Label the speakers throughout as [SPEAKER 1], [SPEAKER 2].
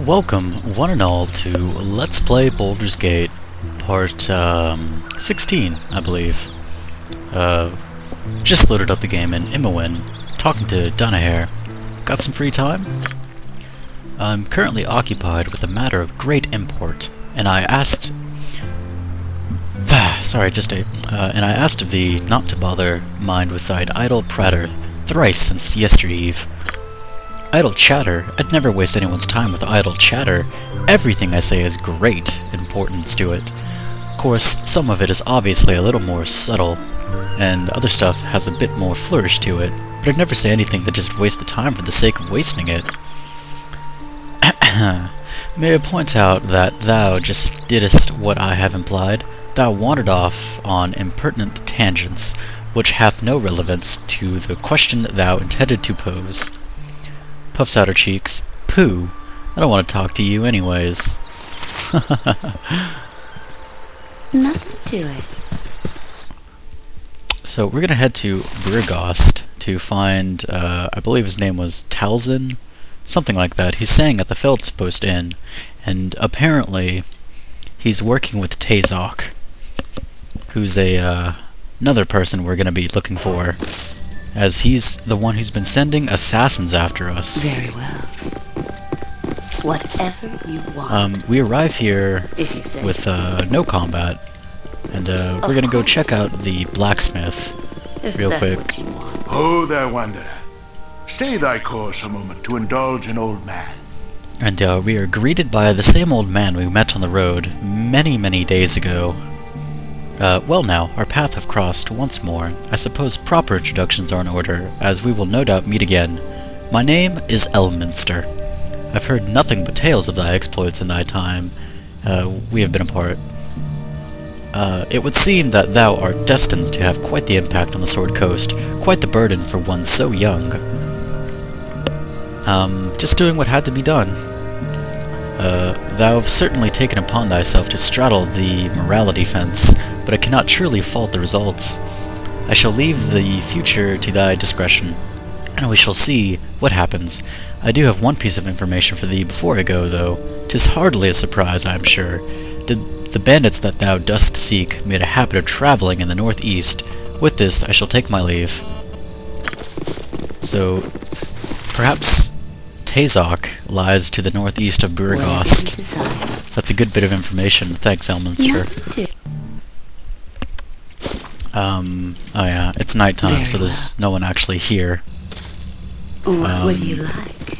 [SPEAKER 1] Welcome, one and all, to Let's Play Baldur's Gate, part 16, I believe. Just loaded up the game in Imowin, talking to Dunahair. Got some free time? I'm currently occupied with a matter of great import, and I asked... and I asked of thee not to bother mind with thine idle prater thrice since yestereve. Idle chatter? I'd never waste anyone's time with idle chatter. Everything I say has great importance to it. Of course, some of it is obviously a little more subtle, and other stuff has a bit more flourish to it, but I'd never say anything that just wastes the time for the sake of wasting it. May I point out that thou just didst what I have implied? Thou wandered off on impertinent tangents, which hath no relevance to the question thou intended to pose. Puffs out her cheeks. Pooh! I don't want to talk to you anyways.
[SPEAKER 2] Nothing to it.
[SPEAKER 1] So we're gonna head to Brighost to find, I believe his name was Talzin? Something like that. He's staying at the Feldspost Inn, and apparently he's working with Tazok, who's another person we're gonna be looking for, as he's the one who's been sending assassins after us.
[SPEAKER 2] Very well. Whatever you want.
[SPEAKER 1] We arrive here
[SPEAKER 2] If you say
[SPEAKER 1] with no combat, and we're gonna go check out the blacksmith
[SPEAKER 2] if
[SPEAKER 1] real
[SPEAKER 2] that's
[SPEAKER 1] quick.
[SPEAKER 2] what you want.
[SPEAKER 3] Ho there, wanderer. Stay thy course a moment to indulge an old man.
[SPEAKER 1] And we are greeted by the same old man we met on the road many days ago. Well now, our path have crossed once more. I suppose proper introductions are in order, as we will no doubt meet again. My name is Elminster. I've heard nothing but tales of thy exploits in thy time we have been apart. It would seem that thou art destined to have quite the impact on the Sword Coast, quite the burden for one so young. Just doing what had to be done. Thou have certainly taken upon thyself to straddle the morality fence, but I cannot truly fault the results. I shall leave the future to thy discretion, and we shall see what happens. I do have one piece of information for thee before I go, though. 'Tis hardly a surprise, I am sure. The bandits that thou dost seek made a habit of traveling in the northeast. With this, I shall take my leave. So, perhaps Tazok lies to the northeast of Brighost. That's a good bit of information. Thanks, Elminster. Oh yeah, it's nighttime, so there's no one actually here.
[SPEAKER 2] What would you like?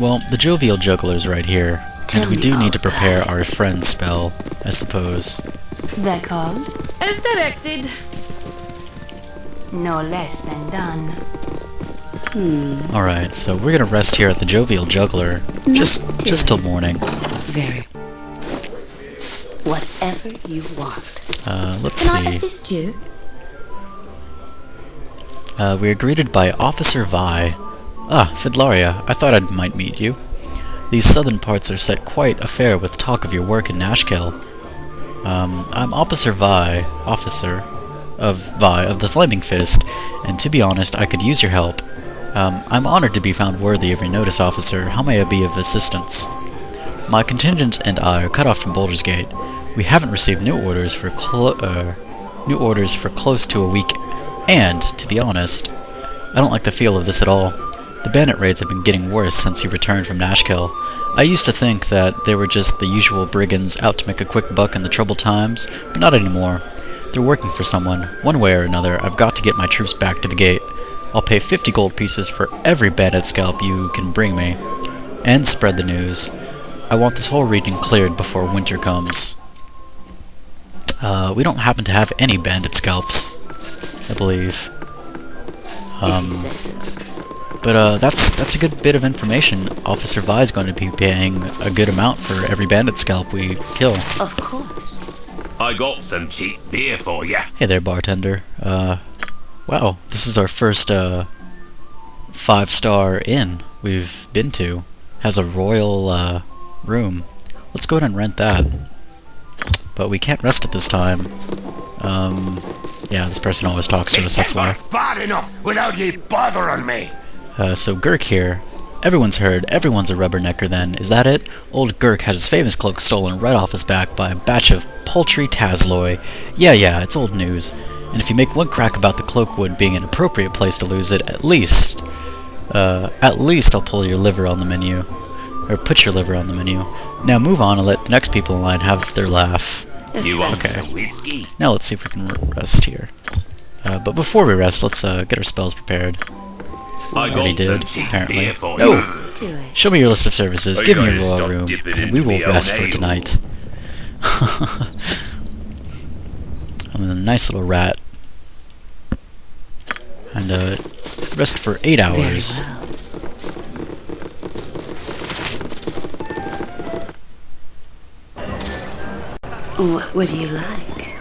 [SPEAKER 1] Well, the jovial juggler's right here, and we do need to prepare our friend spell, I suppose.
[SPEAKER 2] That called?
[SPEAKER 4] As directed.
[SPEAKER 2] No less than done.
[SPEAKER 1] Alright, so we're gonna rest here at the jovial juggler, just till morning.
[SPEAKER 2] Very. Whatever you want.
[SPEAKER 1] Let's
[SPEAKER 2] Can I
[SPEAKER 1] see.
[SPEAKER 2] assist you?
[SPEAKER 1] We are greeted by Officer Vi. Ah, Fidlaria, I thought I might meet you. These southern parts are set quite a fair with talk of your work in Nashkel. I'm Officer Vi of the Flaming Fist, and to be honest, I could use your help. I'm honored to be found worthy of your notice, officer. How may I be of assistance? My contingent and I are cut off from Baldur's Gate. We haven't received new orders for close to a week, and, to be honest, I don't like the feel of this at all. The bandit raids have been getting worse since you returned from Nashkel. I used to think that they were just the usual brigands out to make a quick buck in the troubled times, but not anymore. They're working for someone. One way or another, I've got to get my troops back to the gate. I'll pay 50 gold pieces for every bandit scalp you can bring me. And spread the news. I want this whole region cleared before winter comes. We don't happen to have any bandit scalps, I believe. But that's a good bit of information. Officer Vi is going to be paying a good amount for every bandit scalp we kill.
[SPEAKER 2] Of course.
[SPEAKER 5] I got some cheap beer for ya.
[SPEAKER 1] Hey there, bartender. Wow, this is our first 5-star inn we've been to. Has a royal room. Let's go ahead and rent that. But we can't rest at this time. Yeah, this person always talks to us, that's why.
[SPEAKER 3] Bad enough without ye bothering me.
[SPEAKER 1] So Gurk here, Everyone's heard. Everyone's a rubbernecker then. Is that it? Old Gurk had his famous cloak stolen right off his back by a batch of paltry Tazloy. Yeah, it's old news. And if you make one crack about the cloakwood being an appropriate place to lose it, at least I'll pull your liver on the menu. Or put your liver on the menu. Now move on and let the next people in line have their laugh.
[SPEAKER 5] You want
[SPEAKER 1] Okay.
[SPEAKER 5] some whiskey?
[SPEAKER 1] Now let's see if we can rest here. But before we rest, let's get our spells prepared.
[SPEAKER 5] I
[SPEAKER 1] Already
[SPEAKER 5] got some
[SPEAKER 1] did,
[SPEAKER 5] cheap
[SPEAKER 1] apparently.
[SPEAKER 5] beer for
[SPEAKER 1] No!
[SPEAKER 5] you.
[SPEAKER 2] Do it.
[SPEAKER 1] Show me your list of services,
[SPEAKER 5] I
[SPEAKER 1] give me
[SPEAKER 5] gotta
[SPEAKER 1] a royal
[SPEAKER 5] stop
[SPEAKER 1] room,
[SPEAKER 5] dipping
[SPEAKER 1] and we
[SPEAKER 5] into
[SPEAKER 1] will
[SPEAKER 5] the old
[SPEAKER 1] rest for
[SPEAKER 5] ale.
[SPEAKER 1] tonight. I'm a nice little rat. And rest for 8 hours.
[SPEAKER 2] Very well. What would you like?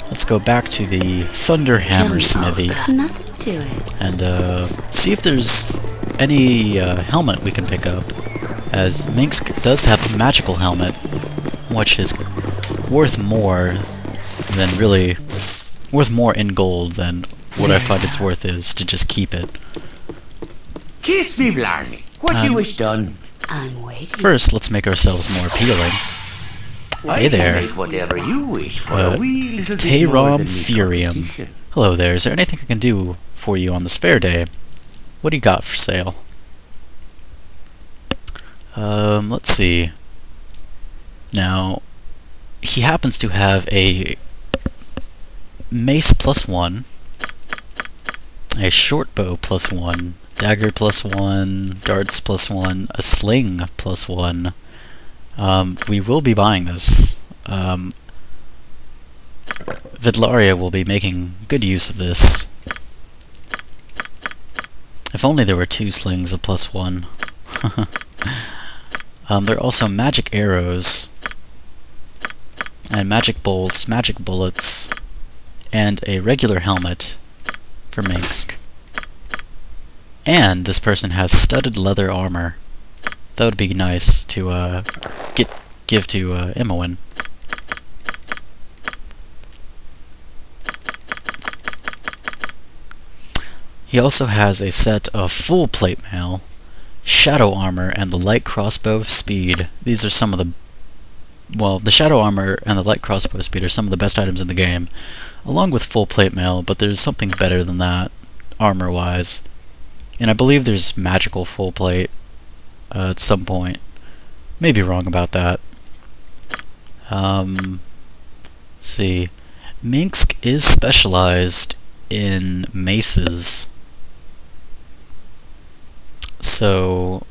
[SPEAKER 1] Let's go back to the Thunder Hammer Smithy
[SPEAKER 2] Nothing to it.
[SPEAKER 1] and see if there's any helmet we can pick up. As Minsk does have a magical helmet, which is worth more in gold than what I find its worth is to just keep it.
[SPEAKER 4] Kiss me, Blarney. What you wish done?
[SPEAKER 2] I'm waiting.
[SPEAKER 1] First, let's make ourselves more appealing.
[SPEAKER 4] I
[SPEAKER 1] Hey
[SPEAKER 4] can
[SPEAKER 1] there.
[SPEAKER 4] make whatever you wish for a wee little bit more
[SPEAKER 1] Tayrom
[SPEAKER 4] than me
[SPEAKER 1] Furium.
[SPEAKER 4] competition.
[SPEAKER 1] Hello there, is there anything I can do for you on this fair day? What do you got for sale? Let's see. Now, he happens to have a mace +1, a short bow +1, dagger +1, darts +1, a sling +1. We will be buying this. Vidlaria will be making good use of this. If only there were 2 slings of +1. There are also magic arrows, and magic bolts, magic bullets, and a regular helmet for Minsk. And this person has studded leather armor. That would be nice to give to Imowen. He also has a set of full plate mail, shadow armor, and the light crossbow of speed. These are some of the... well, the shadow armor and the light crossbow of speed are some of the best items in the game, along with full plate mail, but there's something better than that, armor-wise. And I believe there's magical full plate at some point. May be wrong about that. Let's see. Minsk is specialized in maces. So...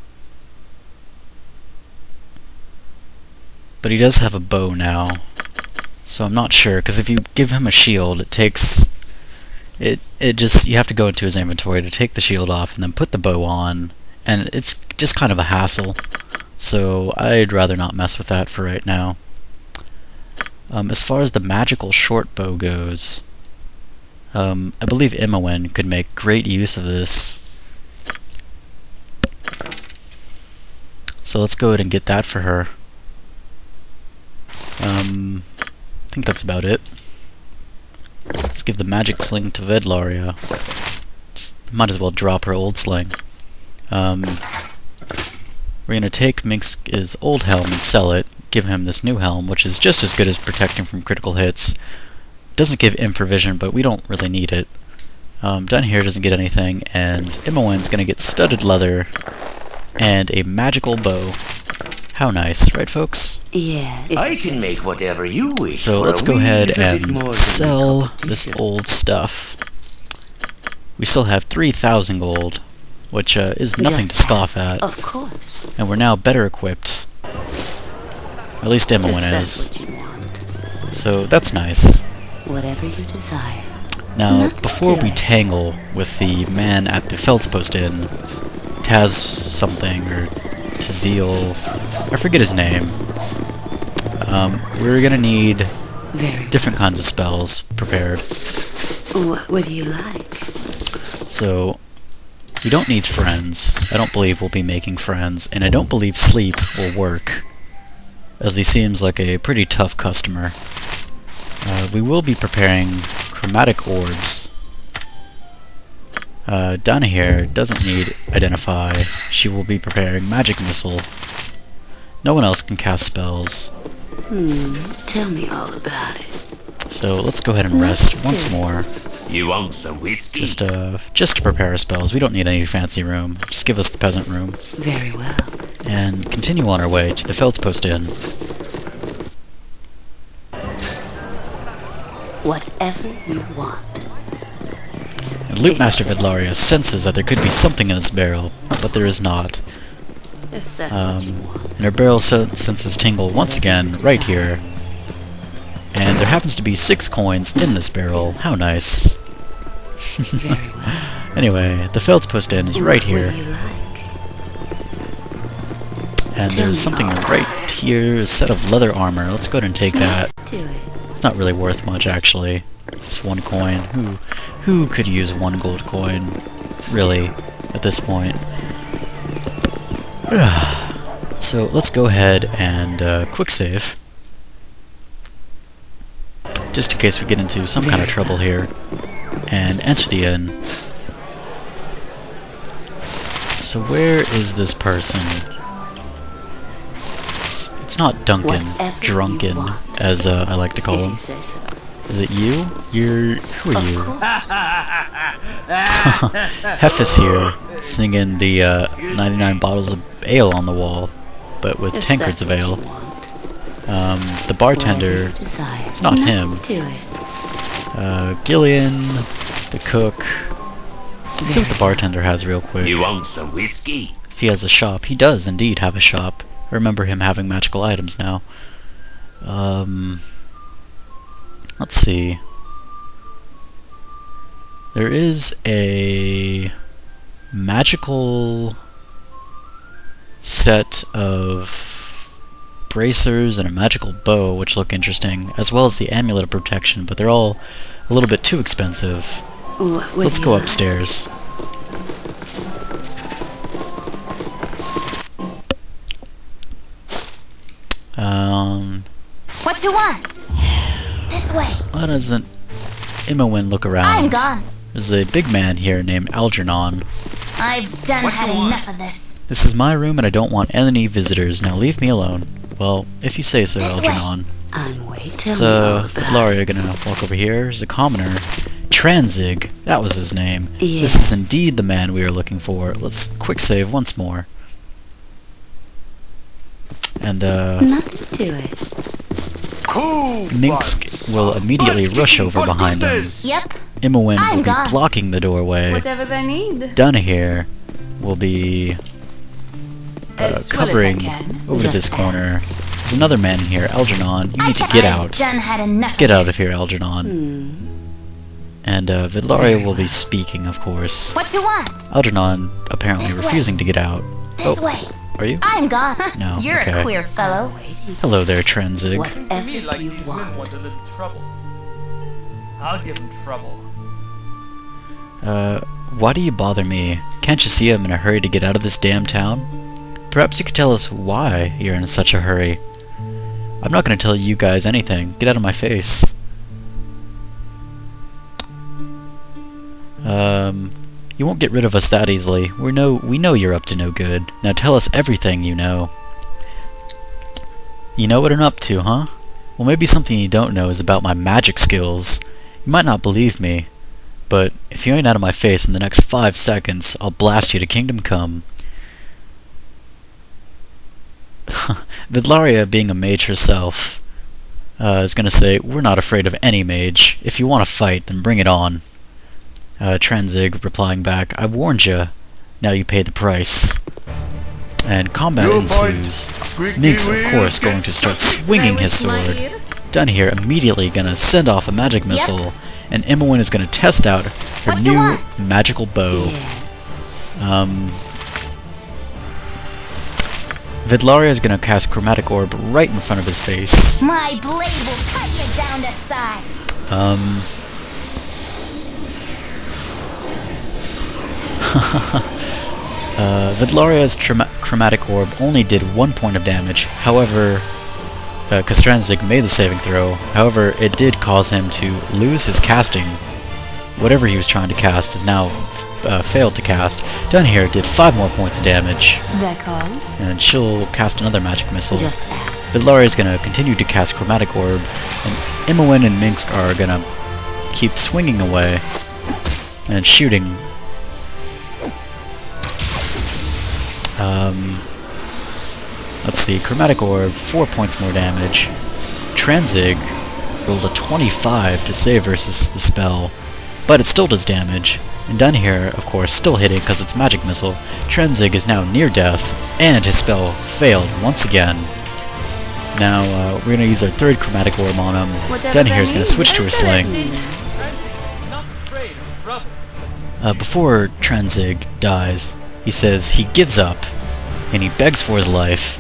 [SPEAKER 1] but he does have a bow now. So I'm not sure, because if you give him a shield, it takes... It just... you have to go into his inventory to take the shield off and then put the bow on, and it's just kind of a hassle. So I'd rather not mess with that for right now. As far as the magical short bow goes, I believe Imowen could make great use of this. So let's go ahead and get that for her. I think that's about it. Let's give the magic sling to Vedlaria. Might as well drop her old sling. We're going to take Minsk's old helm and sell it, give him this new helm, which is just as good as protecting from critical hits. Doesn't give infravision, but we don't really need it. Down here doesn't get anything, and Imowen's going to get studded leather and a magical bow. How nice, right folks?
[SPEAKER 2] Yeah.
[SPEAKER 4] I can make whatever you wish.
[SPEAKER 1] So
[SPEAKER 4] for
[SPEAKER 1] let's
[SPEAKER 4] a
[SPEAKER 1] go
[SPEAKER 4] wee
[SPEAKER 1] ahead
[SPEAKER 4] little bit more
[SPEAKER 1] and
[SPEAKER 4] than
[SPEAKER 1] sell
[SPEAKER 4] competition.
[SPEAKER 1] this old stuff. We still have 3,000 gold, which is nothing to
[SPEAKER 2] Just
[SPEAKER 1] scoff
[SPEAKER 2] ask.
[SPEAKER 1] at,
[SPEAKER 2] Of course.
[SPEAKER 1] and we're now better equipped. At least Imowen
[SPEAKER 2] That's
[SPEAKER 1] is.
[SPEAKER 2] what you want.
[SPEAKER 1] So that's nice.
[SPEAKER 2] Whatever you desire.
[SPEAKER 1] Now,
[SPEAKER 2] Not
[SPEAKER 1] before we
[SPEAKER 2] good.
[SPEAKER 1] tangle with the man at the Feldspost Inn, Taz something, or Tazil, I forget his name, we're gonna need
[SPEAKER 2] Very.
[SPEAKER 1] different kinds of spells prepared.
[SPEAKER 2] What would you like?
[SPEAKER 1] So, we don't need friends. I don't believe we'll be making friends, and I don't believe sleep will work, as he seems like a pretty tough customer. We will be preparing chromatic orbs. Donna here doesn't need identify. She will be preparing magic missile. No one else can cast spells.
[SPEAKER 2] Tell me all about it.
[SPEAKER 1] So let's go ahead and rest once more.
[SPEAKER 5] You want some whiskey?
[SPEAKER 1] Just to prepare our spells. We don't need any fancy room. Just give us the peasant room.
[SPEAKER 2] Very well.
[SPEAKER 1] And continue on our way to the Feldpost Inn.
[SPEAKER 2] Whatever you want.
[SPEAKER 1] And Lootmaster Vidlaria senses that there could be something in this barrel, but there is not.
[SPEAKER 2] If that's what you want.
[SPEAKER 1] And her barrel senses tingle once again, right here. And there happens to be 6 coins in this barrel. How nice.
[SPEAKER 2] Very well.
[SPEAKER 1] Anyway, the Feldpost Inn is right here.
[SPEAKER 2] What would you like?
[SPEAKER 1] And there's something right here, a set of leather armor. Let's go ahead and take that.
[SPEAKER 2] Do it.
[SPEAKER 1] It's not really worth much, actually. Just 1 coin. Who could use 1 gold coin, really, at this point? So let's go ahead and quick save, just in case we get into some kind of trouble here, and enter the inn. So where is this person? It's not Duncan,
[SPEAKER 2] Whatever
[SPEAKER 1] Drunken,
[SPEAKER 2] you want.
[SPEAKER 1] as I like to call
[SPEAKER 2] If
[SPEAKER 1] him.
[SPEAKER 2] you say so.
[SPEAKER 1] Is it you? Who are you? Hef is here, singing the 99 bottles of ale on the wall, but with
[SPEAKER 2] If
[SPEAKER 1] tankards
[SPEAKER 2] that's
[SPEAKER 1] of
[SPEAKER 2] what
[SPEAKER 1] ale.
[SPEAKER 2] you want.
[SPEAKER 1] The bartender,
[SPEAKER 2] Whatever you desire.
[SPEAKER 1] it's not him.
[SPEAKER 2] Do it.
[SPEAKER 1] Gillian, the cook. Let's see what the bartender has real quick.
[SPEAKER 5] You want some whiskey?
[SPEAKER 1] If he has a shop. He does indeed have a shop. I remember him having magical items now. Let's see. There is a magical set of bracers and a magical bow, which look interesting, as well as the amulet of protection, but they're all a little bit too expensive.
[SPEAKER 2] What would
[SPEAKER 1] Let's
[SPEAKER 2] you
[SPEAKER 1] go
[SPEAKER 2] like?
[SPEAKER 1] upstairs.
[SPEAKER 6] What you want? This way.
[SPEAKER 1] Why doesn't Imowen look around?
[SPEAKER 6] I'm gone.
[SPEAKER 1] There's a big man here named Algernon.
[SPEAKER 6] I've done had enough of this.
[SPEAKER 1] This is my room and I don't want any visitors. Now leave me alone. Well, if you say so,
[SPEAKER 6] This way.
[SPEAKER 1] Algernon.
[SPEAKER 2] I'm waiting. Tell
[SPEAKER 1] It's
[SPEAKER 2] me all about
[SPEAKER 1] Vidlaria gonna walk over here. There's a commoner. Tranzig. That was his name.
[SPEAKER 2] Yes.
[SPEAKER 1] This is indeed the man we are looking for. Let's quick save once more. And
[SPEAKER 2] Nothing to it.
[SPEAKER 3] Cool.
[SPEAKER 1] Minsk will immediately rush over behind him.
[SPEAKER 6] Yep.
[SPEAKER 1] Imowen
[SPEAKER 6] I'm
[SPEAKER 1] will be
[SPEAKER 6] gone.
[SPEAKER 1] blocking the doorway.
[SPEAKER 7] Whatever they need.
[SPEAKER 1] Donna here will be
[SPEAKER 7] As
[SPEAKER 1] covering
[SPEAKER 7] well as I can.
[SPEAKER 1] over to this corner. There's another man in here, Algernon. You need to get out.
[SPEAKER 6] I've done had enough.
[SPEAKER 1] Get out of
[SPEAKER 6] this.
[SPEAKER 1] here, Algernon. And Vidlaria will be speaking, of course.
[SPEAKER 6] What you want?
[SPEAKER 1] Algernon apparently
[SPEAKER 6] This way.
[SPEAKER 1] refusing to get out.
[SPEAKER 6] This
[SPEAKER 1] Oh,
[SPEAKER 6] way.
[SPEAKER 1] are you?
[SPEAKER 6] I'm gone.
[SPEAKER 1] No,
[SPEAKER 6] You're
[SPEAKER 1] okay.
[SPEAKER 6] a queer fellow.
[SPEAKER 1] Hello there, Tranzig.
[SPEAKER 2] Whatever
[SPEAKER 8] Me like
[SPEAKER 2] you
[SPEAKER 8] these men
[SPEAKER 2] want.
[SPEAKER 8] want a little trouble. I'll give them trouble.
[SPEAKER 1] Why do you bother me? Can't you see I'm in a hurry to get out of this damn town? Perhaps you could tell us why you're in such a hurry. I'm not going to tell you guys anything. Get out of my face. You won't get rid of us that easily. We know you're up to no good. Now tell us everything you know. You know what I'm up to, huh? Well, maybe something you don't know is about my magic skills. You might not believe me, but if you ain't out of my face in the next 5 seconds, I'll blast you to Kingdom Come. Vidlaria, being a mage herself, is going to say, we're not afraid of any mage. If you want to fight, then bring it on. Tranzig replying back, I warned you. Now you pay the price. And combat
[SPEAKER 3] Your
[SPEAKER 1] ensues.
[SPEAKER 3] Freaky
[SPEAKER 1] Minx, of
[SPEAKER 3] weird
[SPEAKER 1] course, going to start swinging his sword. Done here, immediately gonna send off a magic missile, and Imowen is gonna test out her
[SPEAKER 6] What you
[SPEAKER 1] new
[SPEAKER 6] want?
[SPEAKER 1] magical bow. Vidlaria is gonna cast Chromatic Orb right in front of his face.
[SPEAKER 6] My blade will cut you down to size.
[SPEAKER 1] Vidlaria's Chromatic Orb only did 1 point of damage, however, because Tranzig made the saving throw, however, it did cause him to lose his casting whatever he was trying to cast is now failed to cast. Down here did 5 more points of damage,
[SPEAKER 2] That called?
[SPEAKER 1] and she'll cast another magic missile.
[SPEAKER 2] Just ask.
[SPEAKER 1] Vidlaria is going to continue to cast Chromatic Orb, and Imoen and Minsk are going to keep swinging away and shooting. Let's see, Chromatic Orb, 4 points more damage. Tranzig rolled a 25 to save versus the spell, but it still does damage. And down here, of course, still hitting because it's Magic Missile. Tranzig is now near death, and his spell failed once again. Now, we're going to use our 3rd Chromatic Orb on him.
[SPEAKER 7] Whatever
[SPEAKER 1] Down here
[SPEAKER 7] that
[SPEAKER 1] is going to
[SPEAKER 7] means,
[SPEAKER 1] switch to her sling.
[SPEAKER 8] Not afraid of trouble.
[SPEAKER 1] Before Tranzig dies, he says he gives up, and he begs for his life.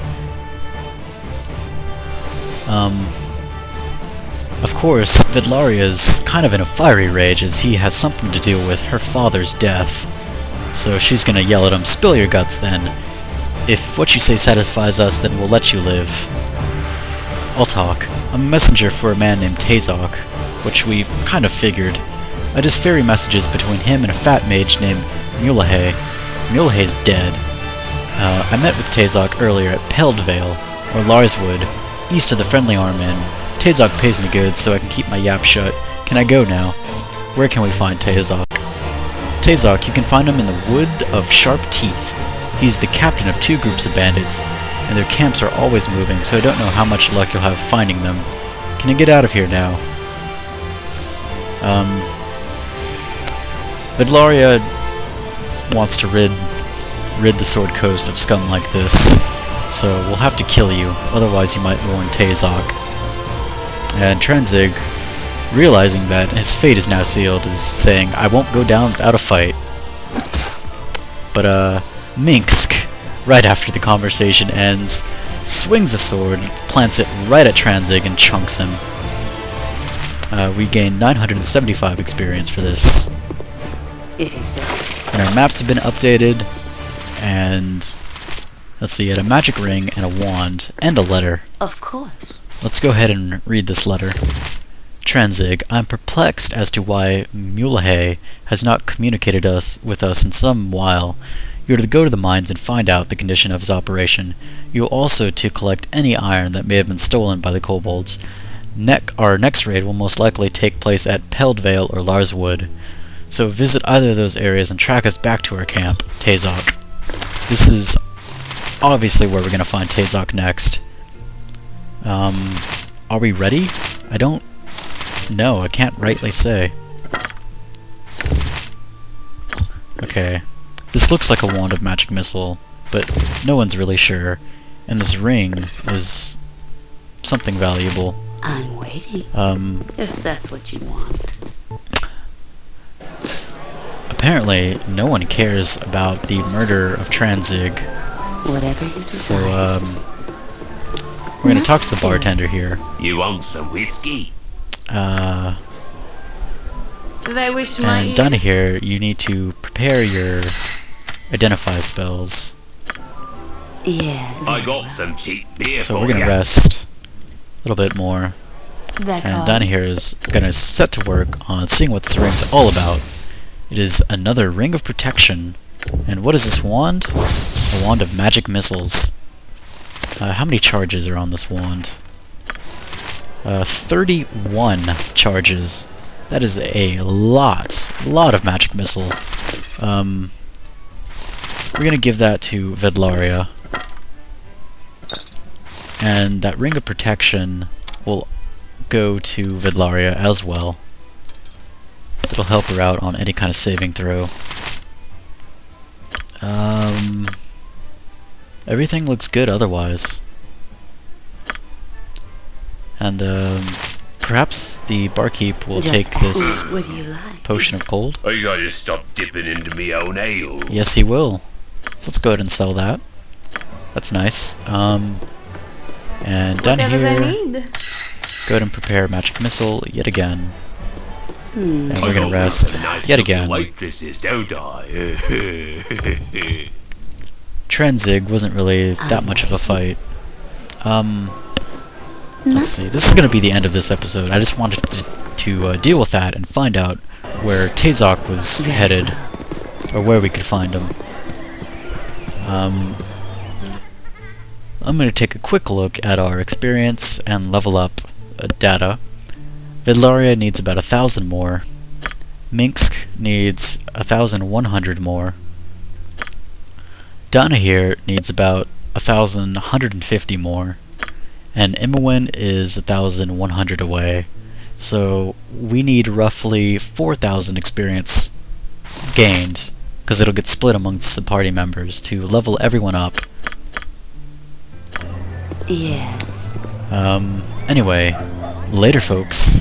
[SPEAKER 1] Of course, Vidlaria's kind of in a fiery rage as he has something to do with her father's death. So she's gonna yell at him, "Spill your guts then. If what you say satisfies us, then we'll let you live." I'll talk. I'm a messenger for a man named Tazok, which we've kind of figured. I just ferry messages between him and a fat mage named Mulehay. Mulehe's dead. I met with Tazok earlier at Peldvale, or Larswood, east of the Friendly Arm Inn. Tazok pays me good, so I can keep my yap shut. Can I go now? Where can we find Tazok? Tazok, you can find him in the Wood of Sharp Teeth. He's the captain of 2 groups of bandits, and their camps are always moving, so I don't know how much luck you'll have finding them. Can I get out of here now? Vidlaria wants to rid the Sword Coast of scum like this, so we'll have to kill you, otherwise you might ruin Tazok. And Tranzig, realizing that his fate is now sealed, is saying, "I won't go down without a fight." But Minsk, right after the conversation ends, swings a sword, plants it right at Tranzig, and chunks him. We gain 975 experience for this.
[SPEAKER 2] If you say.
[SPEAKER 1] And our maps have been updated, and let's see, a magic ring and a wand, and a letter.
[SPEAKER 2] Of course.
[SPEAKER 1] Let's go ahead and read this letter. Tranzig, I'm perplexed as to why Mulehay has not communicated with us in some while. You are to go to the mines and find out the condition of his operation. You are also to collect any iron that may have been stolen by the kobolds. Our next raid will most likely take place at Peldvale or Larswood. So visit either of those areas and track us back to our camp, Tazok. This is obviously where we're going to find Tazok next. Are we ready? I don't know. I can't rightly say. Okay. This looks like a wand of magic missile, but no one's really sure. And this ring is something valuable.
[SPEAKER 2] I'm waiting. If that's what you want.
[SPEAKER 1] Apparently, no one cares about the murder of Tranzig.
[SPEAKER 2] Whatever you decide.
[SPEAKER 1] So, we're gonna talk to the bartender here.
[SPEAKER 5] You want some whiskey?
[SPEAKER 7] They wish my
[SPEAKER 1] And down here, you need to prepare your identify spells.
[SPEAKER 2] Yeah.
[SPEAKER 5] I got some cheap beer
[SPEAKER 1] So
[SPEAKER 5] for
[SPEAKER 1] we're gonna
[SPEAKER 5] ya.
[SPEAKER 1] rest a little bit more.
[SPEAKER 2] That
[SPEAKER 1] And
[SPEAKER 2] called?
[SPEAKER 1] down here is gonna set to work on seeing what this ring's all about. It is another ring of protection. And what is this wand? A wand of magic missiles. How many charges are on this wand? 31 charges. That is a lot of magic missile. We're gonna give that to Vidlaria. And that ring of protection will go to Vidlaria as well. It'll help her out on any kind of saving throw. Everything looks good otherwise. And perhaps the barkeep will
[SPEAKER 2] Just
[SPEAKER 1] take
[SPEAKER 2] ask.
[SPEAKER 1] this
[SPEAKER 2] What do you like?
[SPEAKER 1] potion of cold.
[SPEAKER 5] I gotta stop dipping into me own ale.
[SPEAKER 1] Yes, he will. Let's go ahead and sell that. That's nice. And down
[SPEAKER 7] whatever they
[SPEAKER 1] here,
[SPEAKER 7] need.
[SPEAKER 1] go ahead and prepare magic missile yet again. And
[SPEAKER 5] I
[SPEAKER 1] we're gonna
[SPEAKER 5] got
[SPEAKER 1] rest
[SPEAKER 5] some nice
[SPEAKER 1] yet
[SPEAKER 5] little
[SPEAKER 1] again.
[SPEAKER 5] Waitresses, don't I?
[SPEAKER 1] Tranzig wasn't really that much of a fight. Let's see. This is gonna be the end of this episode. I just wanted to deal with that and find out where Tazok was headed, or where we could find him. I'm going to take a quick look at our experience and level up data. Vidlaria needs about 1,000 more. Minsk needs 1,100 more. Danahir needs about 1,150 more. And Imawin is 1,100 away. So we need roughly 4,000 experience gained, because it'll get split amongst the party members to level everyone up.
[SPEAKER 2] Yes.
[SPEAKER 1] Anyway, later folks.